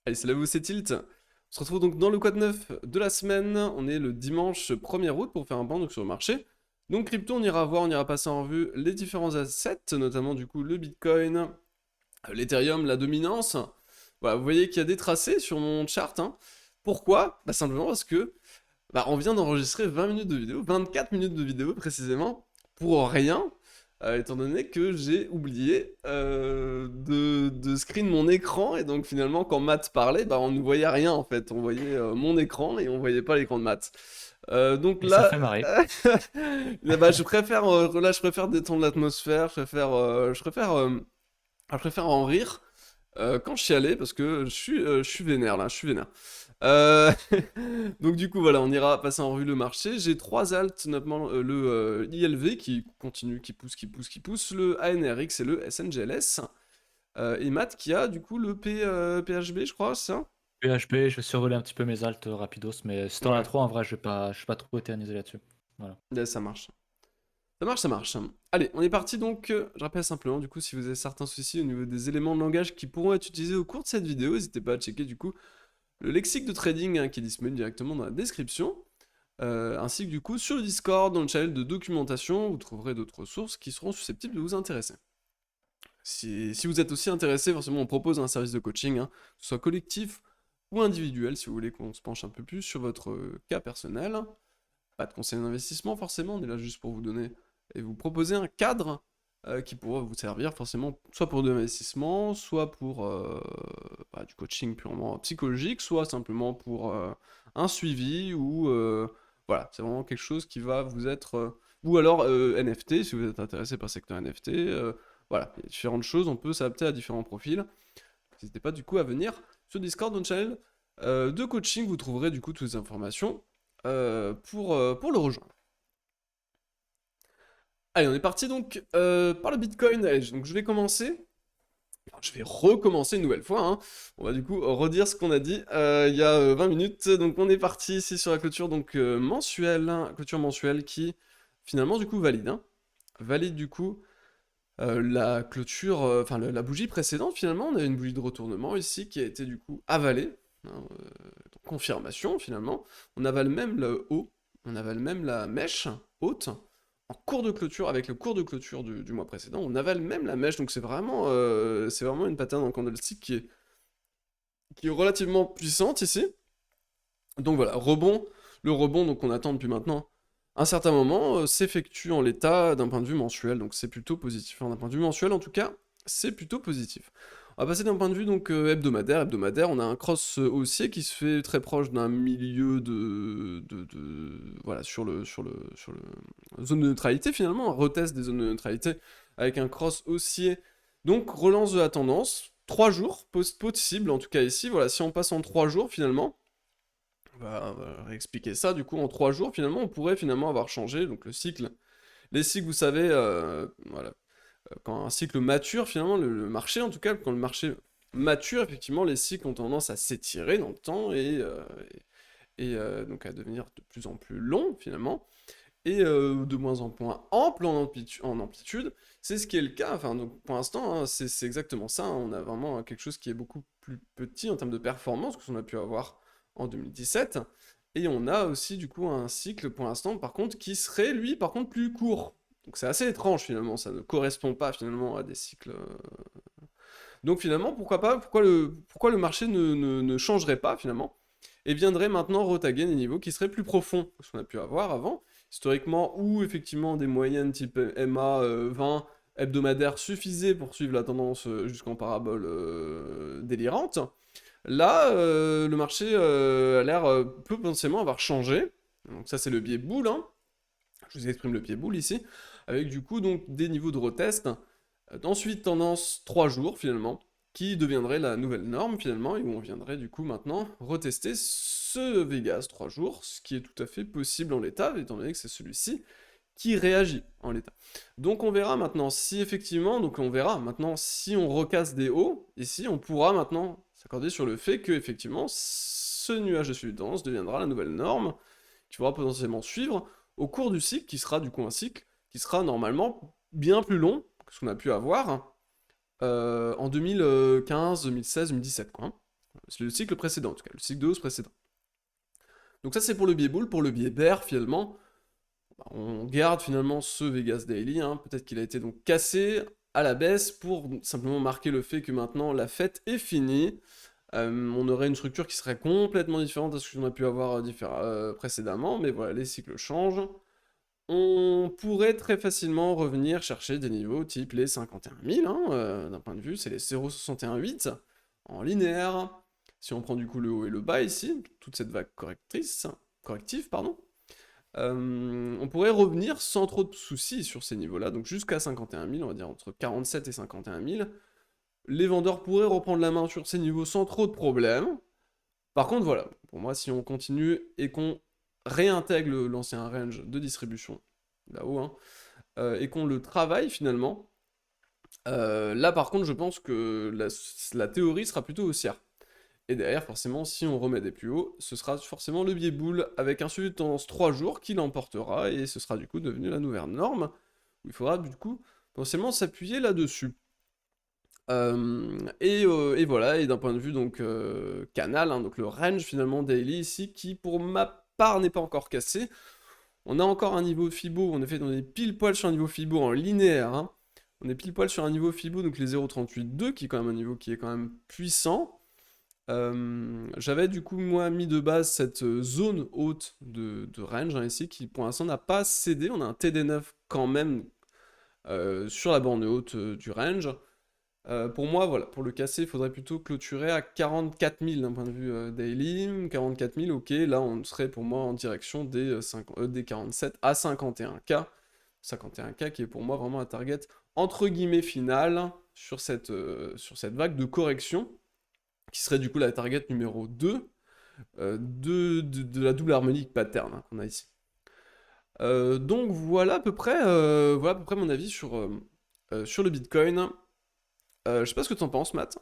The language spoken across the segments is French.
Allez, c'est là où c'est Tilt. On se retrouve donc dans le quad 9 de la semaine. On est le dimanche 1er août pour faire un point donc, sur le marché. Donc crypto, on ira voir, on ira passer en revue les différents assets, notamment du coup le Bitcoin, l'Ethereum, la dominance. Voilà, vous voyez qu'il y a des tracés sur mon chart. Hein. Pourquoi? Bah simplement parce que on vient d'enregistrer 20 minutes de vidéo, 24 minutes de vidéo précisément, pour rien, étant donné que j'ai oublié de screen mon écran, et donc finalement quand Matt parlait, on ne voyait rien en fait, on voyait mon écran et on voyait pas l'écran de Matt. Donc Et ça là, fait marrer. là, je préfère détendre l'atmosphère, je préfère en rire quand je chialais parce que je suis vénère là, je suis vénère. Euh, Donc du coup voilà, on ira passer en revue le marché. J'ai trois alts, notamment le ILV qui continue, qui pousse, qui pousse, qui pousse, le ANRX et le SNGLS. Et Matt qui a du coup le PHB, je crois, c'est ça? PHP, je vais survoler un petit peu mes altes rapidos, mais si t'en as Ouais, trop, en vrai, je vais pas trop éterniser là-dessus. Voilà. là, ça marche. Ça marche, ça marche. Allez, on est parti donc. Je rappelle simplement, du coup, si vous avez certains soucis au niveau des éléments de langage qui pourront être utilisés au cours de cette vidéo, n'hésitez pas à checker du coup le lexique de trading qui est disponible directement dans la description. Ainsi que du coup sur le Discord, dans le channel de documentation, vous trouverez d'autres ressources qui seront susceptibles de vous intéresser. Si vous êtes aussi intéressé, forcément on propose un service de coaching, hein, que ce soit collectif ou individuel, si vous voulez qu'on se penche un peu plus sur votre cas personnel. Pas de conseil d'investissement forcément, on est là juste pour vous donner et vous proposer un cadre qui pourra vous servir forcément soit pour de l'investissement, soit pour du coaching purement psychologique, soit simplement pour un suivi ou voilà, c'est vraiment quelque chose qui va vous être ou alors NFT si vous êtes intéressé par le secteur NFT, voilà, il y a différentes choses, on peut s'adapter à différents profils. N'hésitez pas du coup à venir sur Discord, dans le channel de coaching, vous trouverez du coup toutes les informations pour le rejoindre. Allez, on est parti donc par le Bitcoin. Allez, donc je vais commencer. Alors, je vais recommencer une nouvelle fois. Hein. On va du coup redire ce qu'on a dit il y a 20 minutes. Donc on est parti ici sur la clôture donc, mensuelle, hein, clôture mensuelle qui finalement du coup valide. Hein. Valide du coup la clôture, enfin la bougie précédente finalement. On a une bougie de retournement ici qui a été du coup avalée. Hein, donc, confirmation finalement. On avale même le haut, on avale même la mèche haute en cours de clôture, avec le cours de clôture du mois précédent, on avale même la mèche, donc c'est vraiment une pattern en candlestick qui est relativement puissante ici. Donc voilà, rebond, le rebond donc on attend depuis maintenant un certain moment s'effectue en l'état d'un point de vue mensuel, donc c'est plutôt positif. Enfin, d'un point de vue mensuel en tout cas, c'est plutôt positif. On va passer d'un point de vue donc hebdomadaire. Hebdomadaire, on a un cross haussier qui se fait très proche d'un milieu voilà sur le zone de neutralité finalement, un retest des zones de neutralité avec un cross haussier. Donc relance de la tendance, 3 jours possible en tout cas ici. Voilà, si on passe en 3 jours finalement, on va réexpliquer ça. Du coup, en 3 jours, finalement, on pourrait finalement avoir changé donc le cycle. Les cycles, vous savez, voilà, quand un cycle mature, finalement, le marché, en tout cas, quand le marché mature, effectivement, les cycles ont tendance à s'étirer dans le temps et donc à devenir de plus en plus longs, finalement, et de moins en moins ample en amplitude. C'est ce qui est le cas. Enfin, donc, pour l'instant, hein, c'est exactement ça. Hein. On a vraiment quelque chose qui est beaucoup plus petit en termes de performance que ce qu'on a pu avoir en 2017. Et on a aussi du coup un cycle pour l'instant par contre qui serait lui par contre plus court. Donc c'est assez étrange finalement, ça ne correspond pas finalement à des cycles. Donc finalement pourquoi pas, pourquoi le marché ne changerait pas finalement et viendrait maintenant retaguer des niveaux qui seraient plus profonds que ce qu'on a pu avoir avant, historiquement, où effectivement des moyennes type MA 20 hebdomadaires suffisaient pour suivre la tendance jusqu'en parabole délirante. Là, le marché a l'air peut potentiellement avoir changé. Donc ça c'est le biais boule, hein. Je vous exprime le biais boule ici, avec du coup donc des niveaux de retest. Ensuite tendance 3 jours finalement, qui deviendrait la nouvelle norme finalement, et où on viendrait du coup maintenant retester ce Vegas 3 jours, ce qui est tout à fait possible en l'état, étant donné que c'est celui-ci qui réagit en l'état. Donc on verra maintenant si effectivement, donc on verra maintenant si on recasse des hauts, ici on pourra maintenant s'accorder sur le fait que effectivement ce nuage de suivi de tendance deviendra la nouvelle norme, qui pourra potentiellement suivre au cours du cycle, qui sera du coup un cycle qui sera normalement bien plus long que ce qu'on a pu avoir en 2015, 2016, 2017 quoi. C'est le cycle précédent en tout cas, le cycle de hausse précédent. Donc ça c'est pour le biais bull, pour le biais bear finalement, on garde finalement ce Vegas Daily, hein. Peut-être qu'il a été donc cassé à la baisse pour simplement marquer le fait que maintenant la fête est finie. On aurait une structure qui serait complètement différente de ce qu'on a pu avoir précédemment, mais voilà, les cycles changent. On pourrait très facilement revenir chercher des niveaux type les 51 000, hein, d'un point de vue, c'est les 0,618 en linéaire. Si on prend du coup le haut et le bas ici, toute cette vague corrective, pardon, on pourrait revenir sans trop de soucis sur ces niveaux-là, donc jusqu'à 51 000, on va dire entre 47 et 51 000. Les vendeurs pourraient reprendre la main sur ces niveaux sans trop de problèmes. Par contre, voilà, pour moi, si on continue et qu'on réintègre l'ancien range de distribution, là-haut, hein, et qu'on le travaille finalement, là par contre, je pense que la théorie sera plutôt haussière. Et derrière, forcément, si on remet des plus hauts, ce sera forcément le biais boule avec un suivi de tendance 3 jours qui l'emportera, et ce sera du coup devenu la nouvelle norme, où il faudra du coup potentiellement s'appuyer là-dessus. Et voilà, et d'un point de vue donc canal, hein, donc le range finalement daily ici, qui pour ma part n'est pas encore cassé. On a encore un niveau Fibo, en effet on est pile poil sur un niveau Fibo en linéaire, hein. On est pile poil sur un niveau Fibo, donc les 0,38,2, qui est quand même un niveau qui est quand même puissant. J'avais du coup moi mis de base cette zone haute de range, hein, ici, qui pour l'instant n'a pas cédé. On a un TD9 quand même sur la borne haute du range. Pour moi, voilà, pour le casser, il faudrait plutôt clôturer à 44 000 d'un point de vue daily. 44 000, ok, là on serait pour moi en direction des 47 à 51K. 51K qui est pour moi vraiment un target entre guillemets final sur cette vague de correction, qui serait du coup la target numéro 2 de la double harmonique pattern, hein, qu'on a ici. Donc voilà à peu près mon avis sur le Bitcoin. Je sais pas ce que t'en penses, Matt.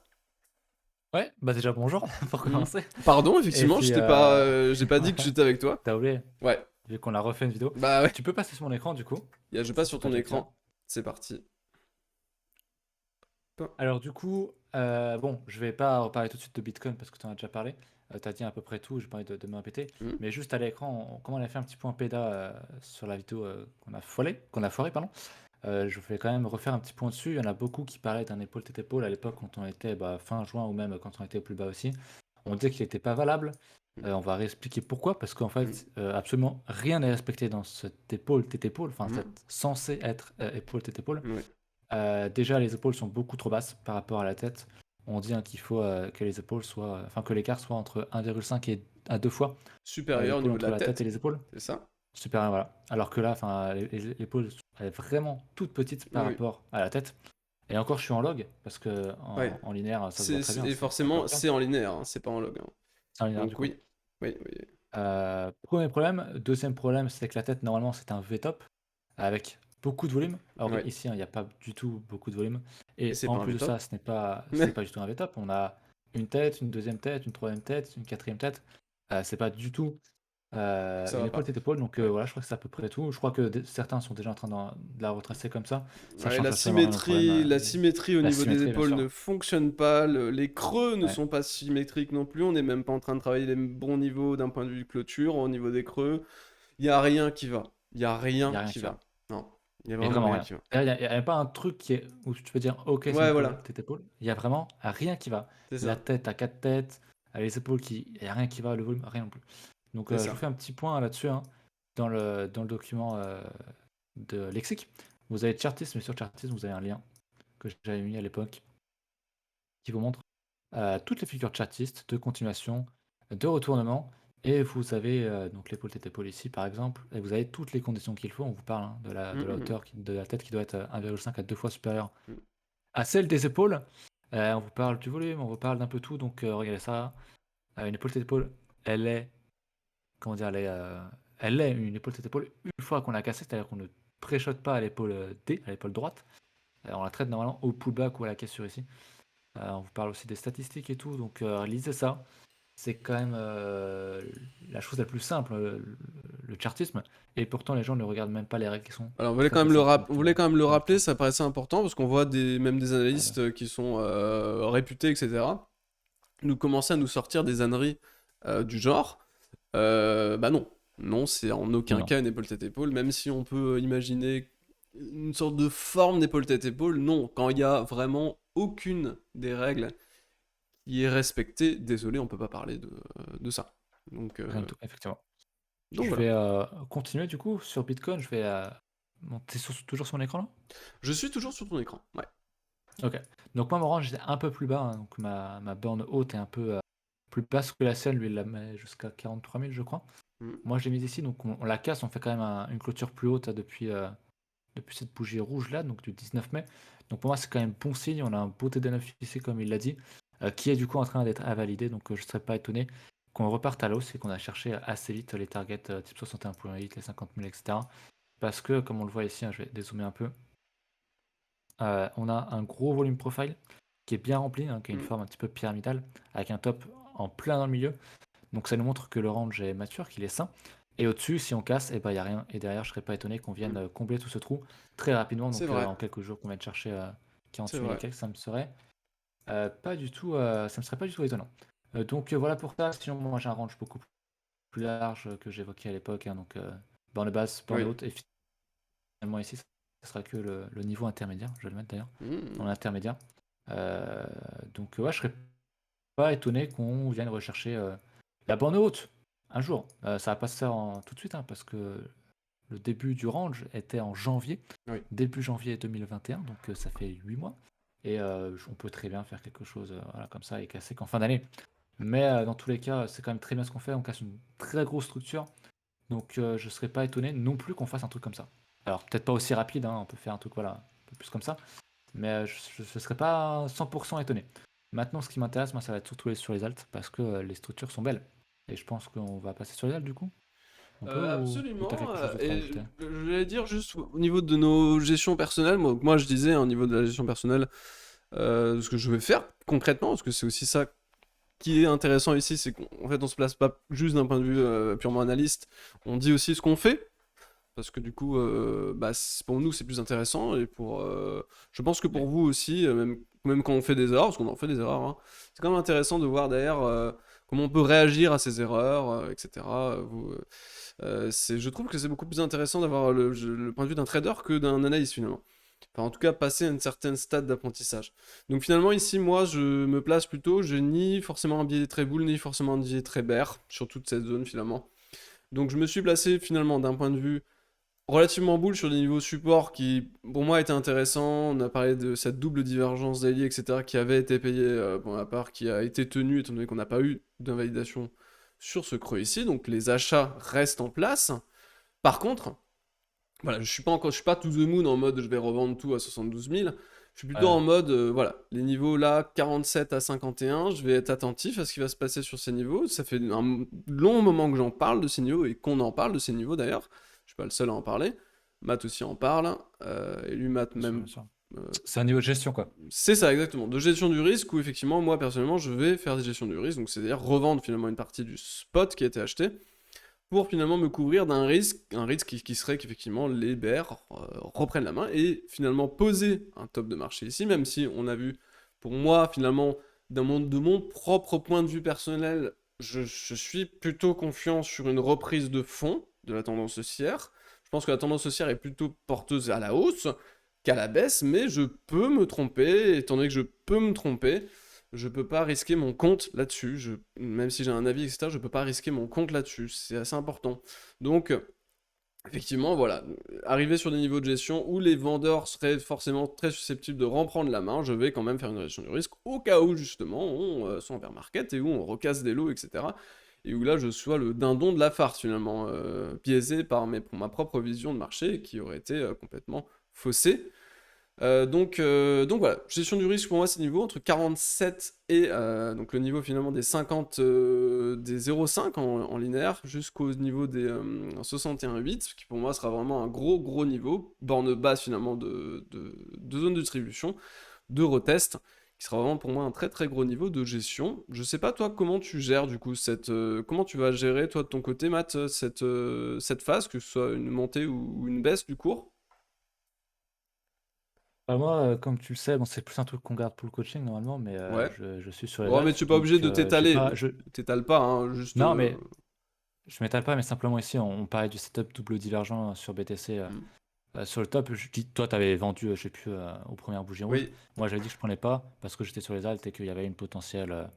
Ouais, bah déjà bonjour pour Hmm. commencer. Pardon, Et effectivement, puis, j'ai pas dit que j'étais avec toi. t'as oublié, Ouais, vu qu'on a refait une vidéo. bah ouais. Tu peux passer sur mon écran du coup, Je si passe c'est sur pas ton déjà le cas. écran. C'est parti. Alors du coup, bon, je vais pas reparler tout de suite de Bitcoin parce que tu en as déjà parlé. Tu as dit à peu près tout, j'ai pas envie de me répéter. Hmm. Mais juste à l'écran, comme on a fait un petit point péda sur la vidéo qu'on a foiré, pardon. Je vais quand même refaire un petit point dessus. Il y en a beaucoup qui parlaient d'un épaule tête épaule à l'époque quand on était fin juin ou même quand on était plus bas aussi. On disait qu'il n'était pas valable. On va réexpliquer pourquoi, parce qu'en fait, absolument rien n'est respecté dans cette épaule tête épaule, enfin, cette censée être épaule tête épaule. Ouais. Déjà, les épaules sont beaucoup trop basses par rapport à la tête. On dit qu'il faut que les épaules soient, enfin que l'écart soit entre 1,5 et à 2 fois Supérieur au l'épaule niveau de entre la la tête et tête, les épaules. c'est ça? Super, voilà. Alors que là, enfin, l'épaule elle est vraiment toute petite par Oui. rapport à la tête. Et encore, je suis en log parce que Ouais. en linéaire, ça se voit très bien. Et C'est forcément, encore pire. c'est en linéaire, hein, c'est pas en log, hein. C'est en linéaire du Donc coup. oui. Oui, oui. Premier problème. Deuxième problème, c'est que la tête, normalement, c'est un V-top avec beaucoup de volume. Alors Ouais. ici, il n'y a pas du tout beaucoup de volume. Et Et c'est en pas un plus de V-top. ça, ce n'est pas du tout un V-top. On a une tête, une deuxième tête, une troisième tête, une quatrième tête. C'est pas du tout Ça une va épaule pas. tête épaule. Donc Ouais. voilà, je crois que c'est à peu près tout. Je crois que certains sont déjà en train de la retracer comme ça. Ça Ouais, change absolument rien au problème. la symétrie au La niveau des symétrie, bien épaules sûr. ne fonctionne pas, les creux ne Ouais. sont pas symétriques non plus, on n'est même pas en train de travailler les bons niveaux d'un point de vue clôture, au niveau des creux, il n'y a rien qui va. Il n'y a Il n'y rien a rien qui qui va. va. Non, il n'y a Mais vraiment vraiment rien rien. qui va. Il n'y a pas un truc où tu peux dire, ok, c'est une Ouais, épaule, voilà, tête épaule. Il y a vraiment rien qui va. c'est La ça, tête à quatre têtes, les épaules il n'y a rien qui va, le volume, rien non plus. Donc c'est je vous ça. fais un petit point là-dessus, hein, dans le document de lexique. Vous avez Chartisme, et sur Chartisme, vous avez un lien que j'avais mis à l'époque qui vous montre toutes les figures chartistes de continuation, de retournement. Et vous avez donc l'épaule tête épaule ici par exemple, et vous avez toutes les conditions qu'il faut. On vous parle de la hauteur de la tête qui doit être 1,5 à 2 fois supérieure à celle des épaules. On vous parle du volume, on vous parle d'un peu tout. Donc regardez ça. Une épaule tête épaule, elle est, comment dire, elle est une épaule tête épaule une fois qu'on l'a cassée, c'est-à-dire qu'on ne préchote pas à l'épaule D, à l'épaule droite. On la traite normalement au pullback ou à la cassure ici. On vous parle aussi des statistiques et tout, donc lisez ça. C'est quand même la chose la plus simple, le chartisme. Et pourtant, les gens ne regardent même pas les règles qui sont Alors, très très simples. Donc, vous voulez quand même le encore une rappeler, fois. ça paraissait important, parce qu'on voit même des Ouais, analystes qui sont réputés, etc., nous commencer à nous sortir des âneries du genre. Bah non. Non, c'est en Non, aucun non. cas une épaule tête-épaule, même si on peut imaginer une sorte de forme d'épaule tête-épaule, non. Quand il y a vraiment aucune des règles qui est respectée, désolé, on peut pas parler de ça. Donc, Rien du tout, effectivement. donc Je voilà. vais continuer du coup sur Bitcoin. Je vais monter toujours sur mon écran là. Je suis toujours sur ton écran. Ouais. Ok. Donc moi, mon range est un peu plus bas, hein. Donc ma borne haute est un peu plus basse que la sienne. Lui, il la met jusqu'à 43 000, je crois. Mm. Moi, je l'ai mise ici, donc on la casse. On fait quand même une clôture plus haute depuis cette bougie rouge là, donc du 19 mai. Donc pour moi, c'est quand même bon signe. On a un beau TD9 ici, comme il l'a dit, qui est du coup en train d'être à valider. Donc je ne serais pas étonné qu'on reparte à l'hausse et qu'on a cherché assez vite les targets type 61.8, les 50 000, etc. Parce que, comme on le voit ici, hein, je vais dézoomer un peu, on a un gros volume profile qui est bien rempli, hein, qui a une Mm. forme un petit peu pyramidale, avec un top en plein dans le milieu. Donc ça nous montre que le range est mature, qu'il est sain. Et au-dessus, si on casse, et ben il n'y a rien. Et derrière, je serais pas étonné qu'on vienne Mm. combler tout ce trou très rapidement. C'est Donc vrai. en quelques jours, qu'on vienne chercher C'est 48 000 et vrai. quelques, ça me serait pas du tout, ça me serait pas du tout étonnant. Donc voilà pour ça. Sinon, moi j'ai un range beaucoup plus large que j'évoquais à l'époque, hein. Donc borne basse, borne Oui. haute. Et finalement ici, ça sera que le niveau intermédiaire. Je vais le mettre d'ailleurs en Mm. intermédiaire. Euh, donc ouais, je serais pas étonné qu'on vienne rechercher la borne haute un jour. Ça va pas se faire tout de suite, hein, parce que le début du range était en janvier, Oui. début janvier 2021, donc ça fait 8 mois. Et on peut très bien faire quelque chose voilà, comme ça et casser qu'en fin d'année. Mais dans tous les cas, c'est quand même très bien ce qu'on fait. On casse une très grosse structure. Donc je serais pas étonné non plus qu'on fasse un truc comme ça. Alors peut-être pas aussi rapide, hein, on peut faire un truc voilà, un peu plus comme ça. Mais je ne serais pas 100% étonné. Maintenant, ce qui m'intéresse, moi, ça va être surtout sur les alts, parce que les structures sont belles. Et je pense qu'on va passer sur les alts du coup. On peut ou t'as Absolument. quelque chose d'autre à Et ajouter? je voulais dire juste au niveau de nos gestions personnelles, moi je disais au niveau de la gestion personnelle, ce que je vais faire concrètement, parce que c'est aussi ça qui est intéressant ici, c'est qu'en fait on se place pas juste d'un point de vue purement analyste, on dit aussi ce qu'on fait, parce que du coup, bah, pour nous c'est plus intéressant, et je pense que pour Ouais. vous aussi, même quand on fait des erreurs, parce qu'on en fait des erreurs, hein, c'est quand même intéressant de voir derrière comment on peut réagir à ces erreurs, etc. Je trouve que c'est beaucoup plus intéressant d'avoir le point de vue d'un trader que d'un analyste finalement. Enfin, en tout cas, passer à une certaine stade d'apprentissage. Donc finalement, ici, moi, je me place plutôt, je ni forcément un biais très bull, ni forcément un biais très bear, sur toute cette zone finalement. Donc je me suis placé finalement d'un point de vue relativement bull sur des niveaux support qui, pour moi, étaient intéressants. On a parlé de cette double divergence daily, etc., qui avait été payée pour ma part, qui a été tenue, étant donné qu'on n'a pas eu d'invalidation sur ce creux ici. Donc les achats restent en place. Par contre, voilà, je suis pas to the moon en mode je vais revendre tout à 72 000. Je suis plutôt en Ouais. mode, voilà, les niveaux là, 47 à 51, je vais être attentif à ce qui va se passer sur ces niveaux. Ça fait un long moment que j'en parle de ces niveaux et qu'on en parle de ces niveaux d'ailleurs. Je suis pas le seul à en parler. Matt aussi en parle. Et lui, Matt Bien sûr, même. bien sûr. euh, C'est un niveau de gestion, quoi. c'est ça exactement. De gestion du risque où effectivement, moi personnellement, je vais faire des gestions du risque. Donc c'est-à-dire revendre finalement une partie du spot qui a été acheté pour finalement me couvrir d'un risque, un risque qui serait qu'effectivement les bears reprennent la main et finalement poser un top de marché ici, même si on a vu, pour moi finalement, de mon propre point de vue personnel, je suis plutôt confiant sur une reprise de fond de la tendance haussière. Je pense que la tendance haussière est plutôt porteuse à la hausse qu'à la baisse, mais je peux me tromper, étant donné que je peux me tromper, je peux pas risquer mon compte là-dessus. Même si j'ai un avis, etc., je peux pas risquer mon compte là-dessus. C'est assez important. Donc, effectivement, voilà, arriver sur des niveaux de gestion où les vendeurs seraient forcément très susceptibles de reprendre la main, je vais quand même faire une gestion du risque au cas où, justement, on soit en bear market et où on recasse des lots, etc. Et où là, je sois le dindon de la farce, finalement, biaisé par ma propre vision de marché qui aurait été complètement faussée. Donc voilà, gestion du risque pour moi c'est niveau entre 47 et donc le niveau finalement des 50, des 0,5 en linéaire jusqu'au niveau des 61,8, ce qui pour moi sera vraiment un gros niveau, borne basse finalement de zone de distribution, de retest, qui sera vraiment pour moi un très gros niveau de gestion. Je sais pas toi comment tu gères du coup comment tu vas gérer toi de ton côté Matt cette phase, que ce soit une montée ou une baisse du cours. Bah, moi, comme tu le sais, bon, c'est plus un truc qu'on garde pour le coaching normalement, mais Ouais. je suis sur les Ouais, mais tu alts, es pas obligé donc de j'ai t'étaler. pas je T'étales pas, hein, juste. non, mais je m'étale pas, mais simplement ici, on parlait du setup double divergent sur BTC, Hmm. sur le top. Je dis toi, tu avais vendu, je sais plus, aux premières bougies rouges. Oui, Moi, j'avais dit que je prenais pas parce que j'étais sur les alts et qu'il y avait une potentielle,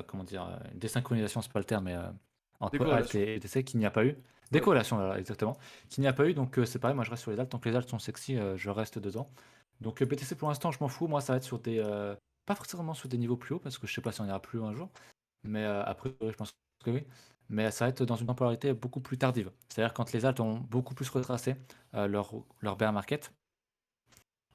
comment dire? Désynchronisation, c'est pas le terme, mais entre alt décorrélation. et BTC qu'il n'y a pas eu. Ouais. Décorrélation, voilà, exactement, qu'il n'y a pas eu, donc c'est pareil, moi je reste sur les alts. Tant que les alts sont sexy, je reste dedans. Donc BTC pour l'instant, je m'en fous. Moi, ça va être sur des, pas forcément sur des niveaux plus hauts parce que je sais pas si on ira plus haut un jour, mais après, ouais, je pense que oui. Mais ça va être dans une temporalité beaucoup plus tardive. C'est-à-dire quand les alts ont beaucoup plus retracé leur bear market,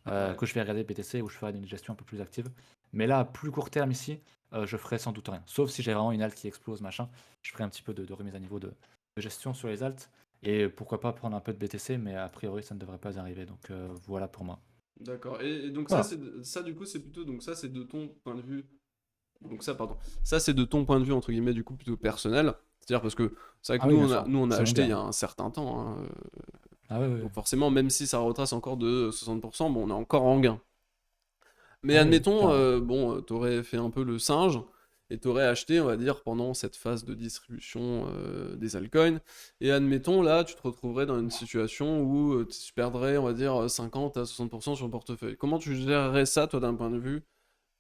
Ouais. que je vais regarder BTC où je ferai une gestion un peu plus active. Mais là, à plus court terme ici, je ferai sans doute rien. Sauf si j'ai vraiment une alt qui explose, machin. Je ferai un petit peu de remise à niveau de gestion sur les alts. Et pourquoi pas prendre un peu de BTC, mais a priori, ça ne devrait pas arriver. Donc voilà pour moi. D'accord. Et donc ça, Voilà. ça du coup, c'est plutôt, donc ça, c'est de ton point de vue. Donc ça, pardon. Ça, c'est de ton point de vue entre guillemets, du coup, plutôt personnel. C'est-à-dire parce que c'est vrai que Ah oui, nous, bien on a, sûr. nous, on a C'est mon acheté il y a bien. un certain temps, hein. Ah oui, oui, oui. Donc forcément, même si ça retrace encore de 60%, bon, on est encore en gain. Mais Ah oui, oui, admettons, clairement. bon, t'aurais fait un peu le singe et t'aurais acheté, on va dire, pendant cette phase de distribution des altcoins. Et admettons, là, tu te retrouverais dans une situation où tu perdrais, on va dire, 50 à 60% sur le portefeuille. Comment tu gérerais ça, toi, d'un point de vue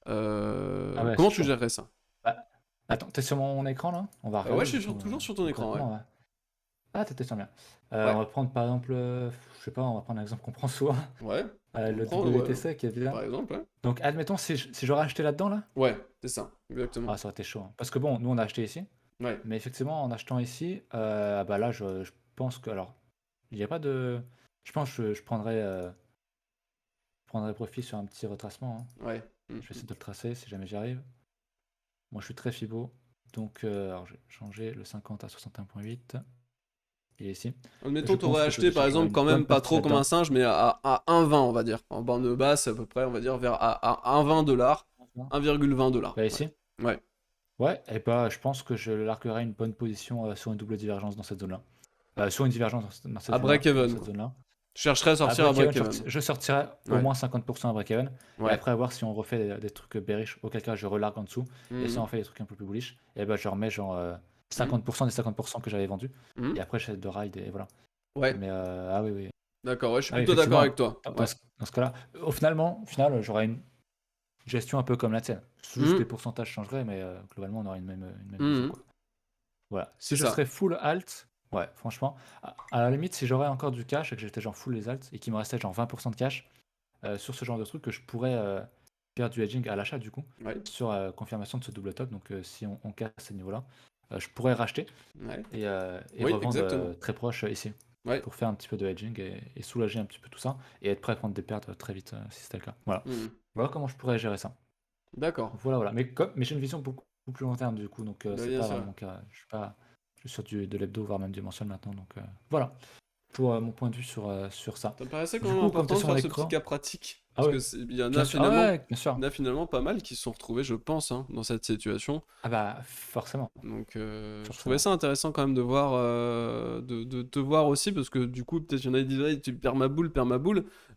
Ah ouais, comment c'est tu chaud. gérerais ça? Bah, attends, t'es sur mon écran là? On va Ouais, regarder je du suis coup toujours sur ton écran, ouais. concrètement. Ouais. Ah, t'étais sur bien. On Ouais, va prendre par exemple, je sais pas, on va prendre un exemple qu'on prend souvent, ouais. On le prend, ouais, WTC qui est bien. par exemple, ouais. Donc admettons si j'aurais acheté là-dedans là, Ouais, c'est ça, exactement. ah ça aurait été chaud, hein. Parce que bon, nous on a acheté ici, Ouais. mais effectivement en achetant ici, ah bah là je pense que alors, il y a pas de je pense que je prendrais profit sur un petit retracement, hein. Ouais. Je vais essayer de le tracer si jamais j'y arrive. Moi je suis très fibo, donc alors je vais changer le 50 à 61,8. Il est ici. Je Admettons, pense t'aurais que acheté par j'aurai exemple une quand bonne même pas partie trop comme un là-dedans. singe, mais à 1,20 on va dire. En bande basse à peu près, on va dire vers à 1,20 dollars, 1,20 dollars. Là Ouais. ici? Ouais. Ouais, et bah je pense que je larguerai une bonne position sur une double divergence dans cette zone-là. Sur une divergence dans cette À zone-là, dans break-even cette quoi. zone-là. Je chercherais à À sortir à break-even, break-even. je sortirai au Ouais. moins 50% à break-even. Et Ouais. après, à voir si on refait des trucs bearish, auquel cas je relargue en dessous. Et si Mhm. on fait des trucs un peu plus bullish, et ben je remets genre Mhm. 50% des 50% que j'avais vendus. Et Mhm. après, j'essaie de ride et voilà. Ouais. Mais ah oui, oui. D'accord, ouais, je suis Ah oui, plutôt d'accord avec effectivement, toi. Ouais. dans ce cas-là, au final, j'aurai une gestion un peu comme la tienne. Juste les Mhm. pourcentages changeraient, mais globalement, on aura une même vision, Mhm. quoi. Voilà. C'est Si je ça. serais full alt, ouais, franchement, à la limite, si j'aurais encore du cash et que j'étais genre full les alts et qu'il me restait genre 20% de cash sur ce genre de truc, que je pourrais faire du hedging à l'achat du coup, Ouais. sur confirmation de ce double top. Donc si on casse ces niveaux-là, je pourrais racheter Ouais. et Oui, revendre exactement. très proche ici Ouais. pour faire un petit peu de hedging et soulager un petit peu tout ça et être prêt à prendre des pertes très vite si c'était le cas. Voilà. Mhm. Voilà comment je pourrais gérer ça. D'accord. Voilà, voilà. Mais j'ai une vision beaucoup plus long terme du coup, donc Bah, c'est bien pas vraiment sûr. mon cas. Je suis sur de l'hebdo, voire même du mensuel maintenant. Donc voilà, pour mon point de vue sur ça. Ça me paraissait quand Du même coup, comme tu es important de sur mon faire ce petit écran. cas pratique. Ah Parce ouais, que il y en bien a sûr. Ah finalement, ouais, bien sûr. il y en a finalement pas mal qui se sont retrouvés, je pense, hein, dans cette situation. Ah bah forcément, Donc, je trouvais forcément. ça intéressant quand même de voir, de te voir aussi, parce que du coup, peut-être il y en a qui disent, ouais, tu perds ma boule,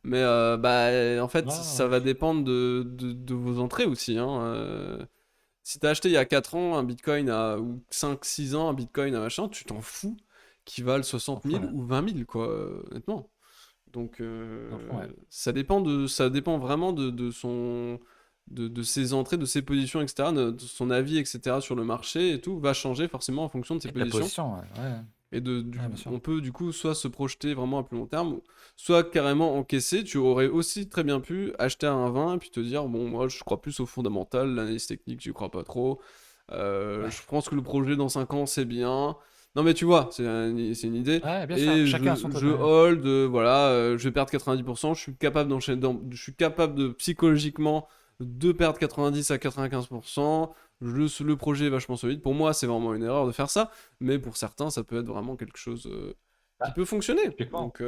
mais bah, en fait, Ah ça ouais. va dépendre de vos entrées aussi, hein. Si t'as acheté il y a 4 ans un bitcoin ou 5 6 ans un bitcoin à machin, tu t'en fous qu'il vale T'en 60 fous, 000 ouais. ou 20 000, quoi, honnêtement. Donc, T'en fous, ouais. ça dépend vraiment de ses entrées, de ses positions, etc., de son avis, etc., sur le marché et tout, va changer forcément en fonction de ses Et de la positions. position, ouais. Ouais, Et ouais, bien sûr. on peut du coup soit se projeter vraiment à plus long terme, soit carrément encaisser. Tu aurais aussi très bien pu acheter à un 20 et puis te dire, bon, moi je crois plus au fondamental, l'analyse technique, j'y crois pas trop. Ouais. Je pense que le projet dans 5 ans c'est bien. Non mais tu vois, c'est une idée. Ouais, bien sûr. Et Chacun a son je truc, ouais. hold, voilà, je vais perdre 90%, je suis capable je suis capable de psychologiquement de perdre 90 à 95%. Le projet est vachement solide. Pour moi, c'est vraiment une erreur de faire ça, mais pour certains, ça peut être vraiment quelque chose qui Bah, peut fonctionner. typiquement, Donc, quand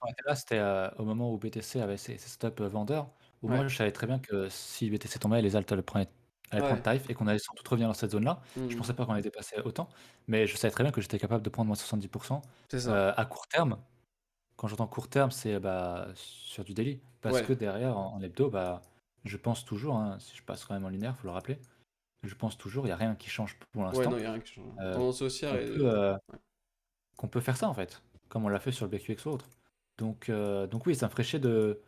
on était là, c'était au moment où BTC avait ses stop vendeurs, où ouais, moi je savais très bien que si BTC tombait, les alts allaient prendre ouais, tarif et qu'on allait sans doute revenir dans cette zone-là. Je hmm, pensais pas qu'on allait dépasser autant, mais je savais très bien que j'étais capable de prendre moins 70% c'est ça. à court terme. Quand j'entends court terme, c'est sur du daily. Parce Ouais, que derrière, en hebdo, je pense toujours, hein, si je passe quand même en linéaire, faut le rappeler, je pense toujours, il n'y a rien qui change pour ouais, non, l'instant, il y a rien qui change. euh, Tendance haussière qu'on et... peut, ouais. qu'on peut faire ça en fait, comme on l'a fait sur le BQX ou autre. Donc oui, ça me ferait chier de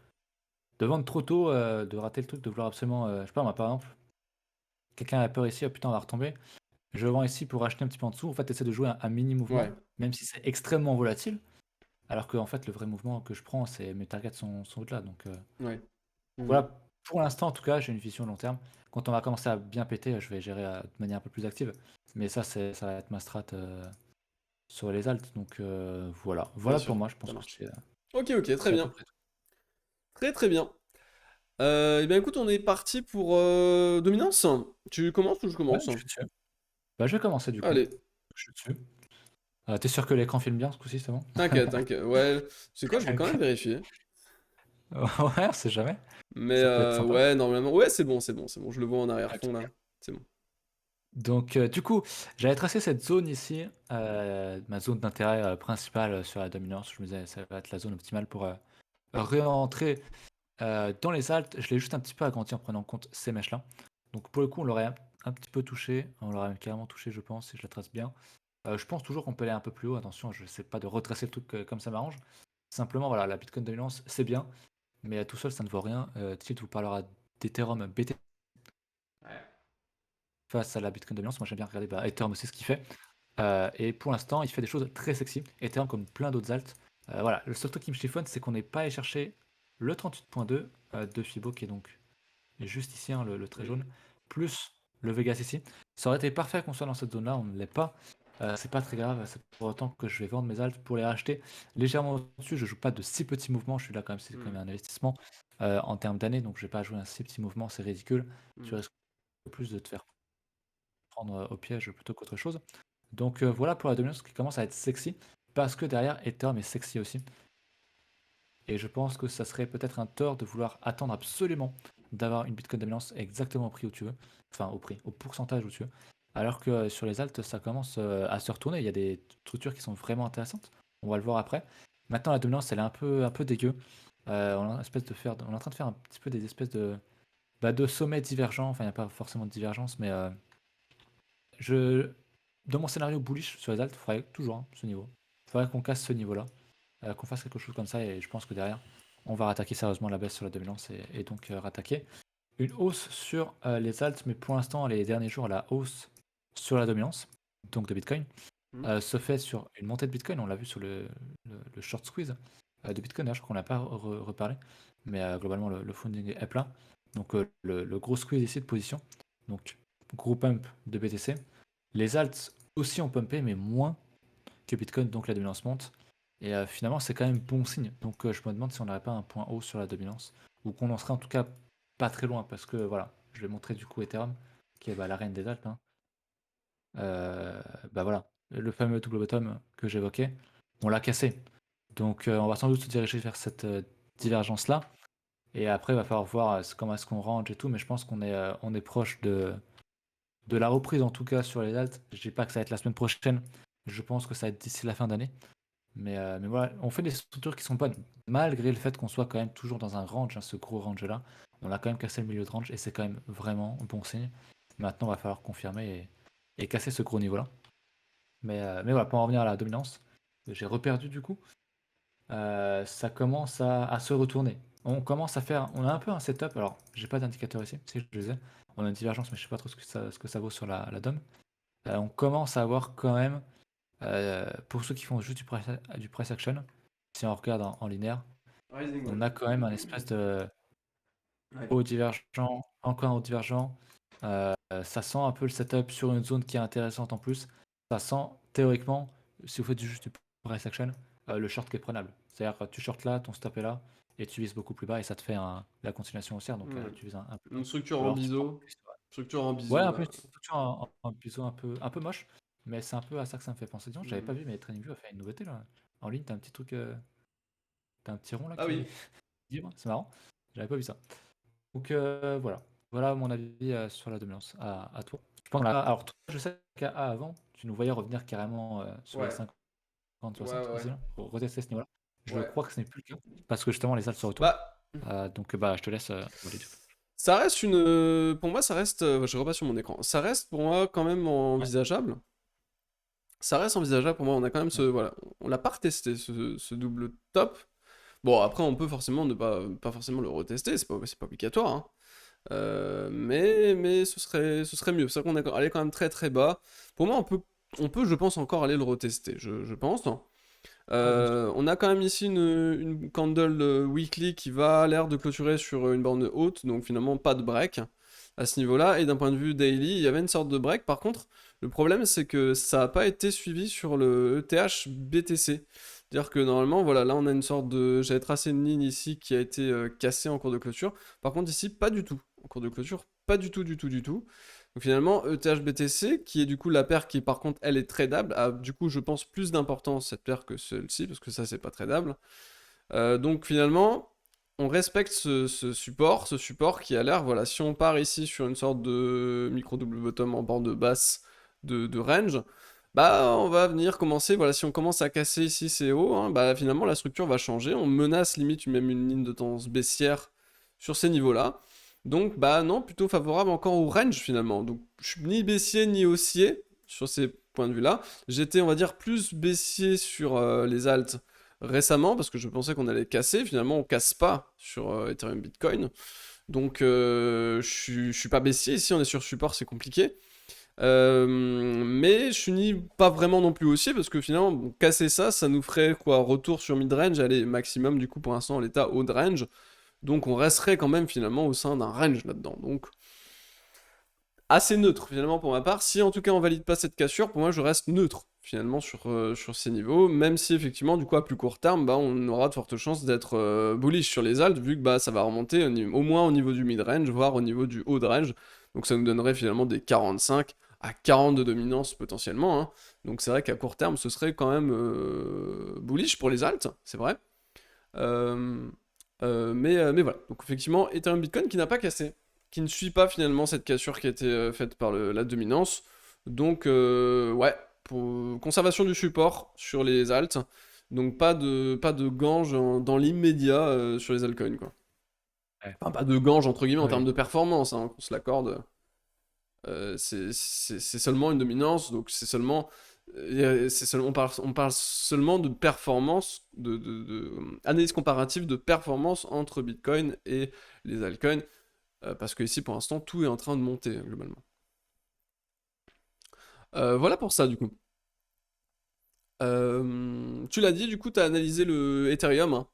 vendre trop tôt, de rater le truc, de vouloir absolument, je sais pas, moi par exemple, quelqu'un a peur ici, oh putain, on va retomber. Je vends ici pour acheter un petit peu en dessous. En fait, essaie de jouer un mini Ouais, mouvement, même si c'est extrêmement volatile. Alors que en fait, le vrai mouvement que je prends, c'est mes targets sont au-delà. ouais. Mhm. Voilà, pour l'instant en tout cas, j'ai une vision long terme. Quand on va commencer à bien péter, je vais gérer de manière un peu plus active. Mais ça va être ma strat sur les alts. Voilà. Bien Voilà pour sûr, moi, je ça pense que marche. c'est Ok, ok, très c'est à peu bien. près tout. Très très bien. Eh bien écoute, on est parti pour Dominance. Tu commences ou je Ouais, commence? je suis dessus. Je vais commencer du coup. Allez, Je suis dessus. T'es sûr que l'écran filme bien ce coup-ci, c'est bon? t'inquiète, t'inquiète. Ouais, c'est quoi, je vais quand même vérifier. Ouais, on sait jamais. Mais Ça peut être sympa. ouais, normalement, ouais, c'est bon, c'est bon, c'est bon. Je le vois en arrière-fond là. Ok. C'est bon. Du coup, j'avais tracé cette zone ici, ma zone d'intérêt principale sur la dominance. Je me disais, ça va être la zone optimale pour réentrer dans les altes. Je l'ai juste un petit peu agrandi en prenant en compte ces mèches-là. Donc pour le coup, on l'aurait un petit peu touché. On l'aurait même carrément touché, je pense, si je la trace bien. Je pense toujours qu'on peut aller un peu plus haut. Attention, je ne sais pas de retracer le truc comme ça m'arrange. Simplement, voilà, la Bitcoin dominance, c'est bien. Mais tout seul, ça ne vaut rien. Tilt vous parlera d'Ethereum BT Ouais. face à la Bitcoin dominance. Moi, j'aime bien regarder Ethereum, c'est ce qu'il fait. Et pour l'instant, il fait des choses très sexy. Ethereum, comme plein d'autres alts. Voilà, le seul truc qui me chiffonne, c'est qu'on n'est pas allé chercher le 38.2 de Fibo, qui est donc juste ici, hein, le trait Oui. jaune, plus le Vegas ici. Ça aurait été parfait qu'on soit dans cette zone-là, on ne l'est pas. C'est pas très grave, c'est pour autant que je vais vendre mes alts pour les racheter légèrement au-dessus. Je joue pas de si petits mouvements, je suis là quand même, c'est quand Hmm, même un investissement en termes d'années, donc je vais pas jouer un si petit mouvement, c'est ridicule. Tu hmm. risques plus de te faire prendre au piège plutôt qu'autre chose. Voilà pour la dominance qui commence à être sexy, parce que derrière Ethereum est sexy aussi. Et je pense que ça serait peut-être un tort de vouloir attendre absolument d'avoir une Bitcoin dominance exactement au prix où tu veux, enfin au prix, au pourcentage où tu veux. Alors que sur les alts, ça commence à se retourner. Il y a des structures qui sont vraiment intéressantes. On va le voir après. Maintenant, la dominance, elle est un peu dégueu. On est en train de faire un petit peu des espèces de sommets divergents. Enfin, il n'y a pas forcément de divergence, mais je, dans mon scénario bullish sur les alts, il faudrait toujours ce niveau. Il faudrait qu'on casse ce niveau-là, qu'on fasse quelque chose comme ça, et je pense que derrière, on va rattaquer sérieusement la baisse sur la dominance et donc rattaquer une hausse sur les alts, mais pour l'instant, les derniers jours, la hausse sur la dominance, donc de Bitcoin, Hmm. se fait sur une montée de Bitcoin. On l'a vu sur le short squeeze de Bitcoin, d'ailleurs, je crois qu'on n'a pas reparlé, mais globalement, le funding est plat. Le gros squeeze ici de position, donc gros pump de BTC. Les alts aussi ont pumpé, mais moins que Bitcoin, donc la dominance monte. Et finalement, c'est quand même bon signe. Donc je me demande si on n'aurait pas un point haut sur la dominance, ou qu'on en serait en tout cas pas très loin, parce que voilà, je vais montrer du coup Ethereum, qui est la reine des altes, hein. Voilà, le fameux double bottom que j'évoquais, on l'a cassé. On va sans doute se diriger vers cette divergence-là. Et après, il va falloir voir comment est-ce qu'on range et tout, mais je pense on est proche de la reprise en tout cas sur les alts. Je dis pas que ça va être la semaine prochaine, je pense que ça va être d'ici la fin d'année. Mais voilà, on fait des structures qui sont bonnes, malgré le fait qu'on soit quand même toujours dans un range, hein, ce gros range-là. On a quand même cassé le milieu de range et c'est quand même vraiment bon signe. Maintenant, il va falloir confirmer et casser ce gros niveau-là. Mais voilà, pour en revenir à la dominance, j'ai reperdu du coup. Ça commence à se retourner. On commence à faire, on a un peu un setup. Alors, j'ai pas d'indicateur ici, si je les ai. On a une divergence, mais je sais pas trop ce que ça vaut sur la DOM. On commence à avoir quand même, pour ceux qui font juste du price action, si on regarde en linéaire, Rising on Wave. a quand même un espèce de Ouais. haut divergent, encore un haut divergent. Ça sent un peu le setup sur une zone qui est intéressante en plus. Ça sent théoriquement, si vous faites juste du price action, le short qui est prenable. C'est-à-dire que tu short là, ton stop est là, et tu vises beaucoup plus bas et ça te fait la continuation haussière. Ouais. Tu vises un plus Une bas. structure Ou en alors tu prends biseau. Structure en ouais, biseau un peu là. une structure en biseau un peu moche, mais c'est un peu à ça que ça me fait penser. Disons, j'avais pas Hmm. vu, mais TradingView a fait une nouveauté là. En ligne, t'as un petit truc, t'as un petit rond là Ah qui oui. vibre, c'est marrant. J'avais pas vu ça. Voilà. Voilà mon avis sur la dominance. À toi. Je pense alors, toi, je sais qu'avant, tu nous voyais revenir carrément sur les Ouais. 50, Ouais, 60, ouais, ouais. ici, là, pour retester ce niveau-là. Je Ouais. crois que ce n'est plus le cas, parce que justement les salles se retournent. Bah, Donc bah, je te laisse valider. ça reste une. Pour moi, ça reste. Je repasse sur mon écran. Ça reste pour moi quand même Ouais. envisageable. Ça reste envisageable pour moi. On a quand même ce. Ouais. Voilà. On l'a pas retesté, ce double top. Bon, après, on peut forcément ne pas forcément le retester. C'est pas obligatoire, hein. Mais ce serait mieux. C'est vrai qu'on est allé quand même très très bas. Pour moi, je pense, encore aller le retester. Je pense, hein. Ouais, bien sûr. On a quand même ici une candle weekly qui va à l'air de clôturer sur une borne haute, donc finalement pas de break à ce niveau-là. Et d'un point de vue daily, il y avait une sorte de break. Par contre, le problème c'est que ça n'a pas été suivi sur le ETH BTC. C'est-à-dire que normalement, voilà, là on a une sorte de. J'avais tracé une ligne ici qui a été cassée en cours de clôture. Par contre, ici, pas du tout. En cours de clôture, pas du tout, du tout, du tout. Donc finalement, ETH-BTC, qui est du coup la paire qui par contre elle est tradable, a du coup je pense plus d'importance cette paire que celle-ci, parce que ça c'est pas tradable. Donc finalement, on respecte ce support qui a l'air, voilà, si on part ici sur une sorte de micro double bottom en bande basse de range, bah on va venir commencer, voilà, si on commence à casser ici ces hauts, hein, bah finalement la structure va changer, on menace limite même une ligne de tendance baissière sur ces niveaux-là. Donc bah non, plutôt favorable encore au range finalement. Donc je suis ni baissier ni haussier sur ces points de vue-là. J'étais on va dire plus baissier sur les alts récemment parce que je pensais qu'on allait casser. Finalement on casse pas sur Ethereum Bitcoin. Donc je suis pas baissier ici, on est sur support, c'est compliqué. Mais je suis ni pas vraiment non plus haussier parce que finalement bon, casser ça, ça nous ferait quoi, retour sur mid-range, allez maximum du coup pour l'instant l'état haut de range. Donc on resterait quand même finalement au sein d'un range là-dedans. Donc assez neutre finalement pour ma part. Si en tout cas on valide pas cette cassure, pour moi je reste neutre finalement sur ces niveaux. Même si effectivement du coup à plus court terme, bah, on aura de fortes chances d'être bullish sur les alts vu que bah, ça va remonter au moins au niveau du mid-range, voire au niveau du haut de range. Donc ça nous donnerait finalement des 45 à 40 de dominance potentiellement, hein. Donc c'est vrai qu'à court terme ce serait quand même bullish pour les alts, c'est vrai. Euh, mais voilà, donc effectivement, Ethereum Bitcoin qui n'a pas cassé, qui ne suit pas finalement cette cassure qui a été faite par la dominance. Donc, ouais, pour conservation du support sur les alts, donc pas de gange dans l'immédiat sur les altcoins, quoi. Ouais. Enfin, pas de gange entre guillemets en termes Oui. de performance, hein, qu'on se l'accorde. C'est seulement une dominance, donc on parle seulement de performance, analyse comparative de performance entre Bitcoin et les altcoins, parce que ici pour l'instant tout est en train de monter globalement. Voilà pour ça du coup. Tu l'as dit, du coup tu as analysé le Ethereum, hein.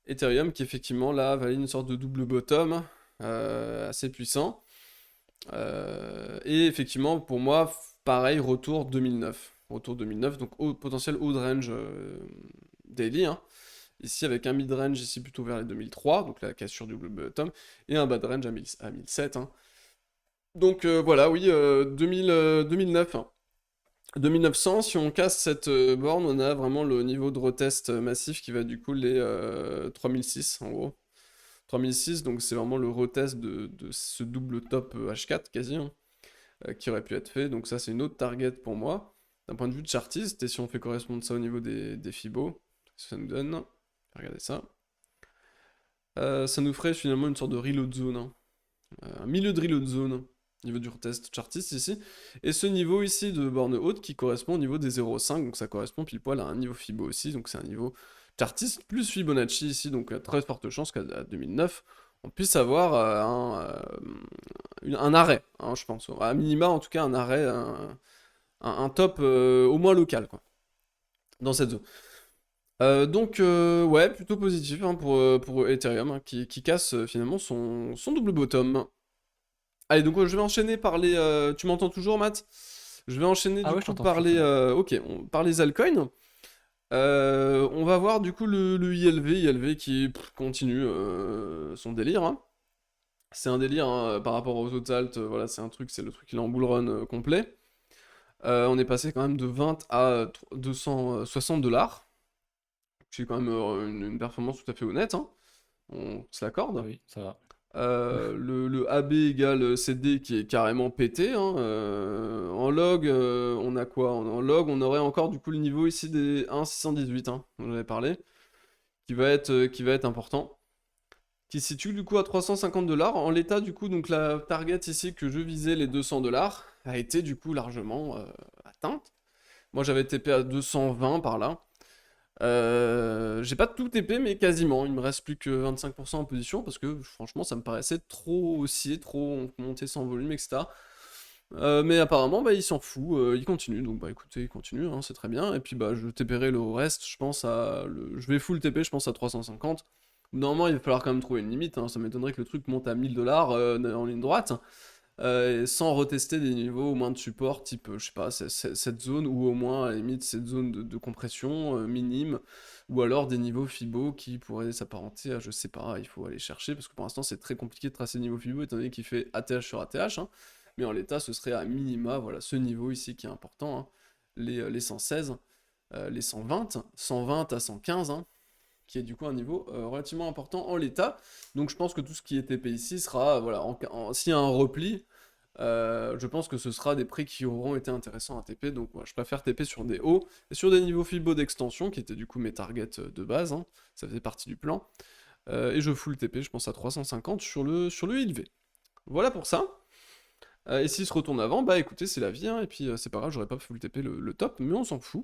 Ethereum qui effectivement là valide une sorte de double bottom assez puissant. Et effectivement, pour moi, pareil, retour 2009. Retour 2009, donc potentiel haut de range daily, hein. Ici, avec un mid-range ici plutôt vers les 2003, donc la cassure double bottom, et un bad range à 1007, hein. Donc voilà, oui, 2009, hein. 2900, si on casse cette borne, on a vraiment le niveau de retest massif qui va du coup les 3006 en gros. 3006, donc c'est vraiment le retest de ce double top H4 quasi, hein, qui aurait pu être fait. Donc ça c'est une autre target pour moi. D'un point de vue de chartiste, et si on fait correspondre ça au niveau des Fibo, ça nous donne, regardez ça, ça nous ferait finalement une sorte de reload zone, hein. Un milieu de reload zone, niveau du retest chartiste ici. Et ce niveau ici de borne haute qui correspond au niveau des 0,5, donc ça correspond pile poil à un niveau Fibo aussi, donc c'est un niveau chartiste plus Fibonacci ici, donc il y a très forte chance qu'à 2009, on puisse avoir un arrêt, hein, je pense. À minima, en tout cas, un arrêt, un top au moins local, quoi, dans cette zone. Donc, ouais, plutôt positif, hein, pour Ethereum, hein, qui casse finalement son double bottom. Allez, donc je vais enchaîner par les. Tu m'entends toujours, Matt? Je vais enchaîner Ah du ouais, je coup t'entends par toujours très les. bien. Ok, par les altcoins. On va voir du coup le ILV qui continue son délire, hein. C'est un délire, hein, par rapport aux autres alts, voilà, c'est le truc, il est en bull run complet. On est passé quand même de 20 à 260 $. C'est quand même une performance tout à fait honnête, hein. On se Ah l'accorde. oui, ça va. Le AB égale CD qui est carrément pété, hein. En log, on a quoi? En log, on aurait encore du coup le niveau ici des 1,618, hein, on en avait parlé, qui va être important, qui se situe du coup à 350 $. En l'état, du coup, donc la target ici que je visais, les 200 $, a été du coup largement atteinte. Moi j'avais TP à 220 par là. J'ai pas tout TP, mais quasiment. Il me reste plus que 25% en position parce que franchement, ça me paraissait trop haussier, trop monter sans volume, etc. Mais apparemment, bah, il s'en fout, il continue. Donc, bah écoutez, il continue, hein, c'est très bien. Et puis, bah, je TPerai le reste, je pense à. Je vais full TP, je pense à 350. Normalement, il va falloir quand même trouver une limite, hein. Ça m'étonnerait que le truc monte à 1000 $ en ligne droite. Sans retester des niveaux au moins de support, type, je sais pas, cette zone, ou au moins à la limite cette zone de compression minime, ou alors des niveaux Fibo qui pourraient s'apparenter à, je sais pas, il faut aller chercher, parce que pour l'instant c'est très compliqué de tracer le niveau Fibo, étant donné qu'il fait ATH sur ATH, hein, mais en l'état ce serait à minima, voilà, ce niveau ici qui est important, hein, les 116, les 120, 120 à 115, hein, qui est du coup un niveau relativement important en l'état. Donc je pense que tout ce qui est TP ici sera, voilà, s'il y a un repli, je pense que ce sera des prix qui auront été intéressants à TP. Donc voilà, je préfère TP sur des hauts et sur des niveaux Fibo d'extension, qui étaient du coup mes targets de base, hein, ça faisait partie du plan. Et je full TP, je pense à 350 sur le XV. Voilà pour ça. Et s'il se retourne avant, bah écoutez, c'est la vie, hein, et puis c'est pas grave, j'aurais pas full TP le top, mais on s'en fout.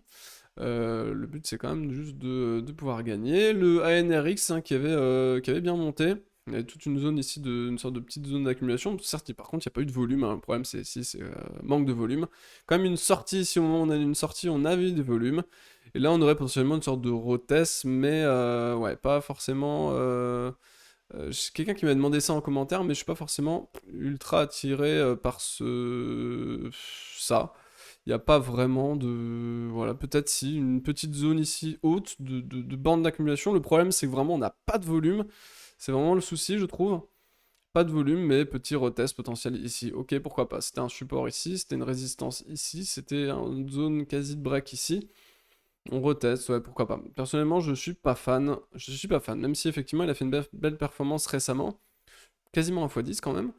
Le but c'est quand même juste de pouvoir gagner. Le ANRX, hein, qui avait bien monté. Il y avait toute une zone ici, une sorte de petite zone d'accumulation. Certes, par contre, il n'y a pas eu de volume, hein. Le problème c'est ici, c'est manque de volume. Quand même une sortie, ici au moment où on a une sortie, on avait eu des volumes. Et là, on aurait potentiellement une sorte de rotesse, mais ouais, pas forcément... quelqu'un qui m'a demandé ça en commentaire, mais je suis pas forcément ultra attiré par ça. Il n'y a pas vraiment de... Voilà, peut-être si, une petite zone ici haute de bande d'accumulation. Le problème, c'est que vraiment, on n'a pas de volume. C'est vraiment le souci, je trouve. Pas de volume, mais petit retest potentiel ici. Ok, pourquoi pas. C'était un support ici, c'était une résistance ici, c'était une zone quasi de break ici. On reteste, ouais, pourquoi pas. Personnellement, je suis pas fan. Je suis pas fan, même si effectivement, il a fait une belle performance récemment. Quasiment 1 x 10 quand même.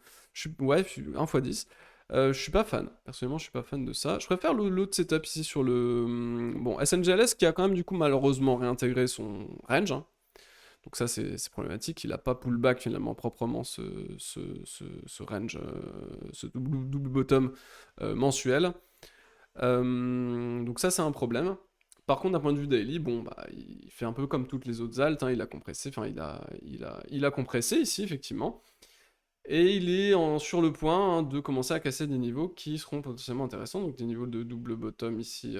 Ouais, 1 x 10. Je suis pas fan. Personnellement, je suis pas fan de ça. Je préfère l'autre setup ici sur le... Bon, SNGLS qui a quand même du coup malheureusement réintégré son range, hein. Donc ça, c'est problématique. Il a pas pullback finalement proprement ce range, ce double bottom mensuel. Donc ça, c'est un problème. Par contre, d'un point de vue daily, bon, bah, il fait un peu comme toutes les autres altes, hein, il a compressé, enfin, il a compressé ici, effectivement. Et il est sur le point, hein, de commencer à casser des niveaux qui seront potentiellement intéressants, donc des niveaux de double bottom ici,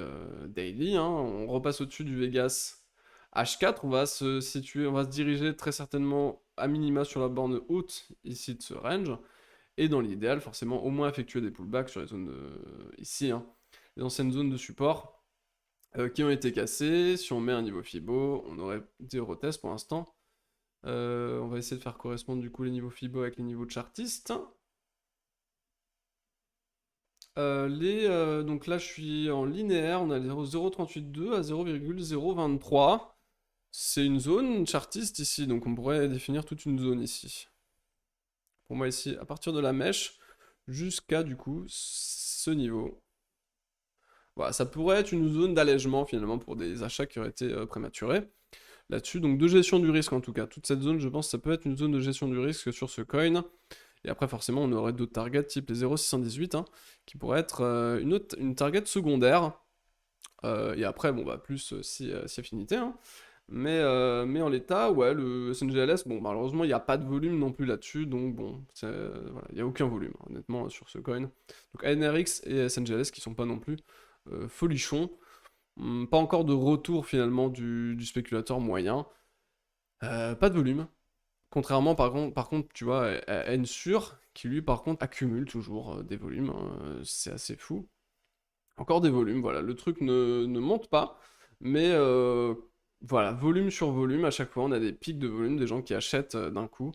daily, hein. On repasse au-dessus du Vegas H4, on va se situer, on va se diriger très certainement à minima sur la borne haute ici de ce range, et dans l'idéal, forcément, au moins effectuer des pullbacks sur les zones ici, hein, les anciennes zones de support qui ont été cassées. Si on met un niveau Fibo, on aurait des retests pour l'instant. On va essayer de faire correspondre du coup les niveaux Fibo avec les niveaux de chartiste. Donc là je suis en linéaire, on a les 0,382 à 0,023. C'est une zone chartiste ici, donc on pourrait définir toute une zone ici. Pour moi ici, à partir de la mèche jusqu'à du coup ce niveau. Voilà, ça pourrait être une zone d'allègement finalement pour des achats qui auraient été prématurés là-dessus. Donc de gestion du risque en tout cas. Toute cette zone, je pense, ça peut être une zone de gestion du risque sur ce coin. Et après, forcément, on aurait d'autres targets type les 0,618, hein, qui pourrait être une target secondaire. Et après, bon, bah, plus si affinité, hein. Mais en l'état, ouais, le SNGLS, bon, malheureusement, il n'y a pas de volume non plus là-dessus, donc bon, voilà, il n'y a aucun volume, honnêtement, sur ce coin. Donc ANRX et SNGLS qui sont pas non plus folichons. Pas encore de retour finalement du spéculateur moyen. Pas de volume. Contrairement par contre, tu vois, à Ensure, qui lui par contre accumule toujours des volumes, hein. C'est assez fou. Encore des volumes, voilà. Le truc ne monte pas, mais voilà, volume sur volume, à chaque fois on a des pics de volume, des gens qui achètent d'un coup.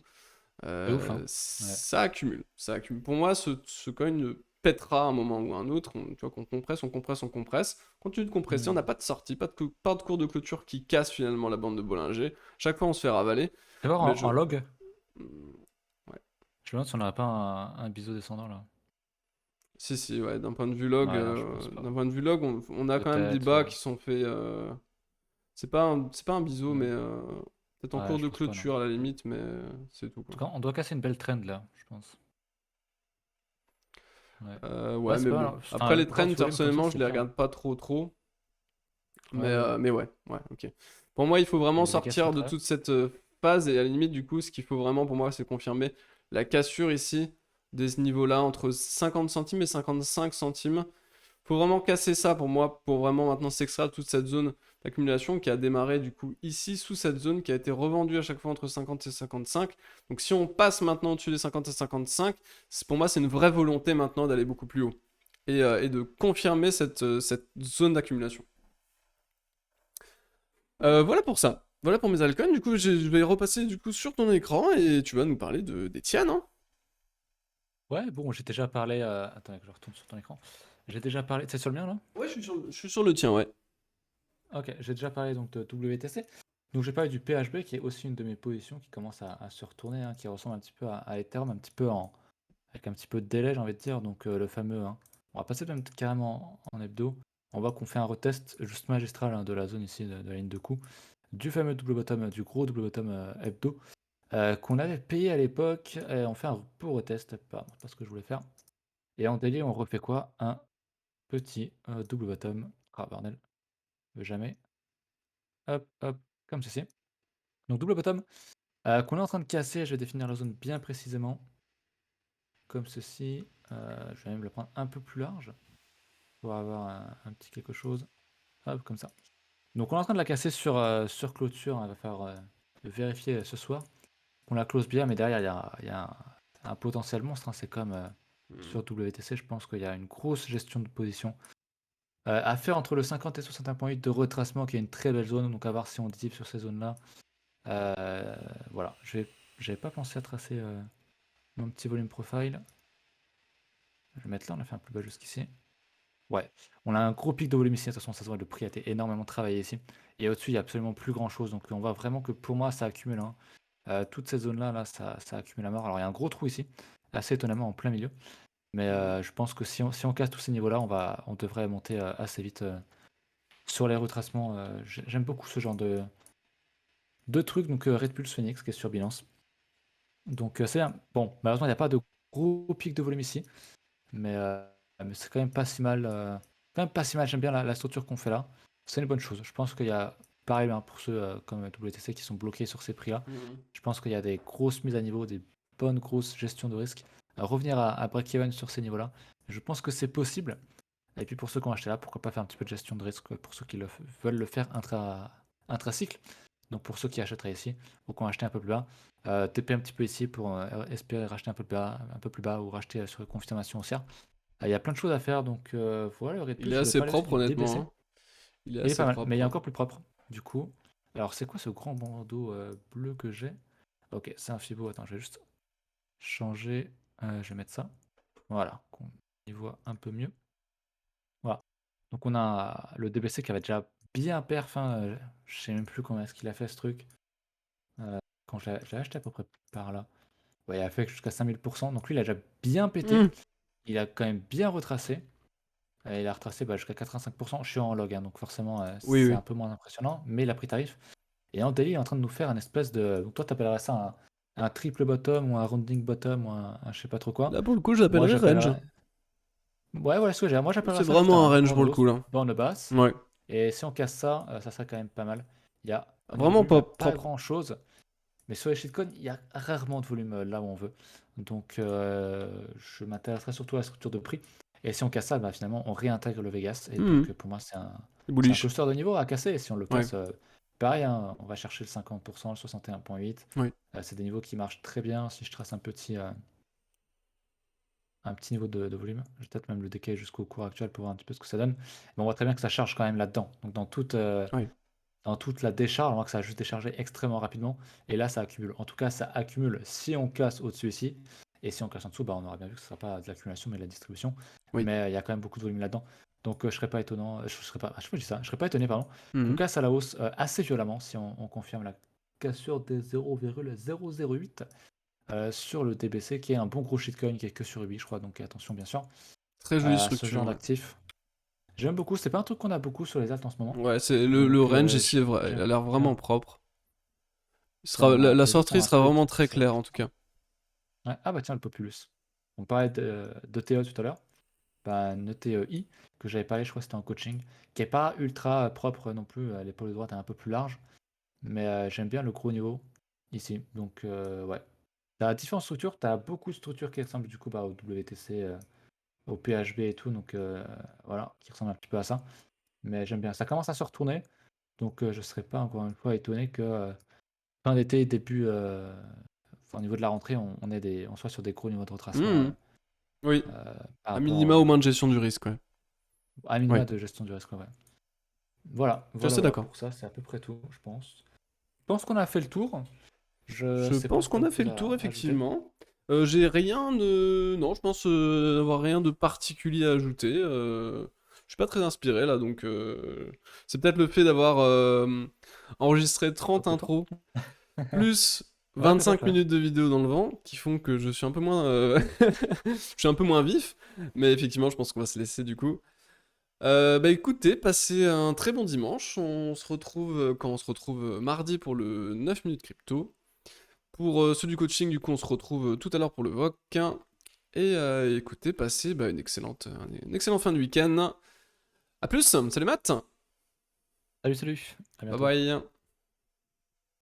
C'est ouf, hein. Ouais. Ça accumule, ça accumule. Pour moi, ce coin pètera à un moment ou un autre. Tu vois, qu'on compresse, on compresse, on compresse. Continue de compresser, on n'a Hmm. pas de sortie, pas de cours de clôture qui casse finalement la bande de Bollinger. Chaque fois, on se fait ravaler. Tu vas voir Mais en log, Hmm, ouais. je me demande si on n'aurait pas un biseau descendant là. Si, ouais, d'un point de vue log, Ouais, non, je pense pas. on a quand même des Peut-être. bas qui sont faits. C'est pas un biseau, mais Ouais. Peut-être en Ouais, cours je de pense pas, non. clôture à la limite, mais c'est tout En quoi. tout cas, on doit casser une belle trend là, je pense. Ouais. Ouais, Ouais, c'est mais pas bon. mal. Après, Enfin, les trends, grosse volume comme ça, personnellement, je c'est les bien. regarde pas trop trop. Ouais, ouais, ouais. Mais ouais, ouais, ok. Pour moi, il faut vraiment Les Vegas sont sortir de très. toute cette phase et à la limite, du coup, ce qu'il faut vraiment pour moi, c'est confirmer la cassure ici de ce niveau-là entre 50 centimes et 55 centimes. Faut vraiment casser ça pour moi, pour vraiment maintenant s'extraire de toute cette zone d'accumulation qui a démarré du coup ici sous cette zone qui a été revendue à chaque fois entre 50 et 55. Donc si on passe maintenant au-dessus des 50 et 55, pour moi c'est une vraie volonté maintenant d'aller beaucoup plus haut et de confirmer cette zone d'accumulation. Voilà pour ça. Voilà pour mes altcoins. Du coup, je vais repasser du coup sur ton écran et tu vas nous parler des tiennes, hein. Ouais, bon, j'ai déjà parlé. Attends, que je retourne sur ton écran. J'ai déjà parlé. C'est sur le mien là? Ouais, je suis sur le tien, ouais. Ok, j'ai déjà parlé donc de WTC. Donc j'ai parlé du PHB qui est aussi une de mes positions qui commence à se retourner, hein, qui ressemble un petit peu à Ethereum, un petit peu avec un petit peu de délai, j'ai envie de dire. Donc le fameux, hein. On va passer même carrément en hebdo. On voit qu'on fait un retest juste magistral, hein, de la zone ici, de la ligne de coup, du fameux double bottom, du gros double bottom hebdo, qu'on avait payé à l'époque. Et on fait un beau retest, pardon, c'est pas ce que je voulais faire. Et en daily, on refait quoi? Un petit double bottom. Ah bordel, jamais. Hop, hop, comme ceci. Donc double bottom, qu'on est en train de casser. Je vais définir la zone bien précisément, comme ceci. Je vais même le prendre un peu plus large pour avoir un petit quelque chose. Hop, comme ça. Donc on est en train de la casser sur clôture. On va faire le vérifier ce soir. On la close bien, mais derrière, il y a un potentiel monstre, hein. C'est comme Hmm. sur WTC, je pense qu'il y a une grosse gestion de position à faire entre le 50 et 61,8 de retracement, qui est une très belle zone. Donc à voir si on dive sur ces zones-là. Voilà, j'avais pas pensé à tracer mon petit volume profile. Je vais mettre là, on a fait un plus bas jusqu'ici. Ouais, on a un gros pic de volume ici. De toute façon, ça se voit, le prix a été énormément travaillé ici. Et au-dessus, il n'y a absolument plus grand-chose. Donc on voit vraiment que pour moi, ça accumule, hein. Toutes ces zones-là, là, ça accumule à mort. Alors il y a un gros trou ici, assez étonnamment en plein milieu. Mais je pense que si on casse tous ces niveaux-là, on devrait monter assez vite sur les retracements. J'aime beaucoup ce genre de trucs. Donc Red Pulse Phoenix qui est sur Binance. Donc c'est bien. Bon, malheureusement, il n'y a pas de gros pic de volume ici. Mais c'est quand même pas si mal. Quand même pas si mal. J'aime bien la structure qu'on fait là. C'est une bonne chose. Je pense qu'il y a, pareil, hein, pour ceux comme WTC qui sont bloqués sur ces prix-là, Hmm. je pense qu'il y a des grosses mises à niveau, des bonnes grosses gestions de risque. Revenir à break-even sur ces niveaux-là, je pense que c'est possible. Et puis pour ceux qui ont acheté là, pourquoi pas faire un petit peu de gestion de risque pour ceux qui veulent le faire intracycle. Donc pour ceux qui achèteraient ici ou qui ont acheté un peu plus bas, TP un petit peu ici pour espérer racheter un peu plus bas ou racheter sur confirmation haussière. Il y a plein de choses à faire, donc voilà, le Red Il Plus, est je voulais assez parler aussi propre, du honnêtement, DBC. hein. Il est Il est assez pas mal, mais il est propre. encore plus propre, du coup. Alors c'est quoi ce grand bandeau bleu que j'ai? Ok, c'est un Fibo, attends, je vais juste changer, je vais mettre ça. Voilà, qu'on y voit un peu mieux. Voilà. Donc on a le DBC qui avait déjà bien perf, hein, je sais même plus combien est-ce qu'il a fait ce truc. Euh, quand je l'ai acheté à peu près par là. Ouais, il a fait jusqu'à 5000%, donc lui il a déjà bien pété. Hmm. Il a quand même bien retracé. Il a retracé jusqu'à 85%. Je suis en log, hein, donc forcément Oui, c'est oui. un peu moins impressionnant, mais il a pris tarif. Et en daily, il est en train de nous faire un espèce de. Donc toi, t'appellerais ça un triple bottom ou un rounding bottom ou un je sais pas trop quoi. Là, pour le coup, Moi, j'appellerais range. j'appellerais. Ouais, ouais, ce que j'ai. Moi, C'est j'appellerais ça juste vraiment un un range pour borne le coup, hausse, là. borne basse. Ouais. Et si on casse ça, ça serait quand même pas mal. Il y a, au niveau Vraiment volume, il n'y pas a pas propre. grand-chose. Mais sur les shitcoins, il y a rarement de volume là où on veut. Donc, je m'intéresserai surtout à la structure de prix. Et si on casse ça, finalement, on réintègre le Vegas. Et Hmm. donc, pour moi, C'est c'est un bullish. cluster de niveau à casser. Et si on le Ouais. casse, pareil, hein, on va chercher le 50%, le 61,8. Ouais. C'est des niveaux qui marchent très bien. Si je trace un petit niveau de volume, je vais peut-être même le décaler jusqu'au cours actuel pour voir un petit peu ce que ça donne. Mais on voit très bien que ça charge quand même là-dedans. Donc, Ouais. dans toute la décharge, on voit que ça a juste déchargé extrêmement rapidement. Et là, ça accumule. En tout cas, ça accumule si on casse au-dessus ici. Et si on casse en dessous, on aura bien vu que ce ne sera pas de l'accumulation, mais de la distribution. Oui. Mais il y a quand même beaucoup de volume là-dedans. Donc je serais pas étonnant, je serais pas, je sais pas, je dis ça, je serais pas étonné, pardon, qu'on Mhm. casse à la hausse assez violemment si on confirme la cassure des 0,008 sur le TBC, qui est un bon gros shitcoin qui est que sur Ubi, je crois. Donc attention, bien sûr, Très jolie à ce structure, genre ouais. d'actif. J'aime beaucoup, c'est pas un truc qu'on a beaucoup sur les alts en ce moment. Ouais, c'est le Donc range ici, est vrai, il j'aime a l'air vraiment bien. propre. La Les autres sortie ont un sera peu vraiment été très poussés. claire en tout cas. Ouais. Ah bah tiens, le Populus. On parlait de TE tout à l'heure. Bah, notez I, que j'avais parlé, je crois que c'était en coaching, qui est pas ultra propre non plus. L'épaule droite est un peu plus large. Mais j'aime bien le gros niveau ici. Donc ouais. T'as différentes structures. T'as beaucoup de structures qui ressemblent du coup bah, au WTC, au PHB et tout. Donc voilà, qui ressemblent un petit peu à ça. Mais j'aime bien. Ça commence à se retourner. Donc je serais pas encore une fois étonné que fin d'été, début, enfin, au niveau de la rentrée, on soit sur des gros niveaux de retracement Mhm. Oui, par à minima rapport au moins de gestion du risque, ouais. à minima Oui, de gestion du risque. Ouais. Voilà, je suis assez voilà d'accord. pour ça, c'est à peu près tout, je pense. Je pense qu'on a fait le tour. Je Je sais pas pense si tu as qu'on a autre fait chose le tour, à ajouter. effectivement. J'ai rien de... Non, je pense avoir rien de particulier à ajouter. Je suis pas très inspiré, là, donc... C'est peut-être le fait d'avoir enregistré 30 Trop temps. intros, plus Ouais, 25 peut-être, ouais. minutes de vidéo dans le vent, qui font que je suis un peu moins... je suis un peu moins vif, mais effectivement, je pense qu'on va se laisser, du coup. Bah écoutez, passez un très bon dimanche. On se retrouve quand on se retrouve mardi pour le 9 minutes crypto. Pour ceux du coaching, du coup, on se retrouve tout à l'heure pour le VOC. Et écoutez, passez bah, une excellente fin de week-end. A plus, salut Matt. Salut, salut. À Bye bientôt. bye.